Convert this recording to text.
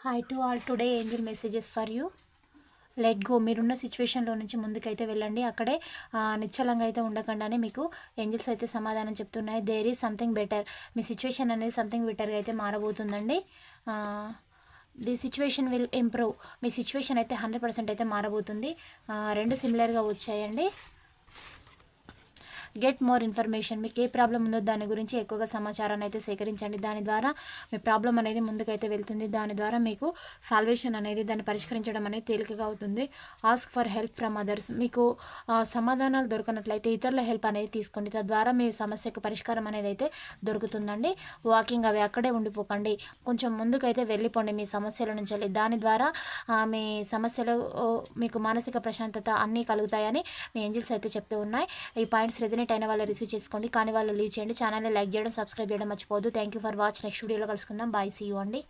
Hi to all. Today Angel messages for you. Let go. మీరున్న సిచ్యువేషన్లో నుంచి ముందుకైతే వెళ్ళండి. అక్కడే నిశ్చలంగా అయితే ఉండకుండానే మీకు ఏంజల్స్ అయితే సమాధానం చెప్తున్నాయి. There is something better. మీ సిచ్యువేషన్ అనేది సంథింగ్ బెటర్గా అయితే మారబోతుందండి. The situation will improve. మీ సిచ్యువేషన్ అయితే 100% అయితే మారబోతుంది. రెండు సిమిలర్గా వచ్చాయండి. Get more information. మీకు ఏ ప్రాబ్లం ఉందో దాని గురించి ఎక్కువగా సమాచారాన్ని అయితే సేకరించండి. దాని ద్వారా మీ ప్రాబ్లం అనేది ముందుకైతే వెళ్తుంది. దాని ద్వారా మీకు సాల్వేషన్ అనేది దాన్ని పరిష్కరించడం అనేది తేలికగా అవుతుంది. Ask for help from others. మీకు సమాధానాలు దొరకనట్లయితే ఇతరుల హెల్ప్ అనేది తీసుకోండి. తద్వారా మీ సమస్యకు పరిష్కారం అనేది అయితే దొరుకుతుందండి. వాకింగ్ అవి అక్కడే ఉండిపోకండి. కొంచెం ముందుకైతే వెళ్ళిపోండి మీ సమస్యల నుంచి వెళ్ళి. దాని ద్వారా మీ సమస్యలు మీకు మానసిక ప్రశాంతత అన్నీ కలుగుతాయని మీ ఏంజల్స్ అయితే చెప్తూ ఉన్నాయి. ఈ పాయింట్స్ రెజనేట్ అయిన వాళ్ళు రిసీవ్ చేసుకోండి, కానీ వాళ్ళు లీవ్ చేయండి. ఛానల్ని లైక్ చేయడం, సబ్స్క్రైబ్ చేయడం మర్చిపోవద్దు. Thank you for watch. Next వీడియోలో కలుసుకుందాం. బాయ్, సీ యూ అండి.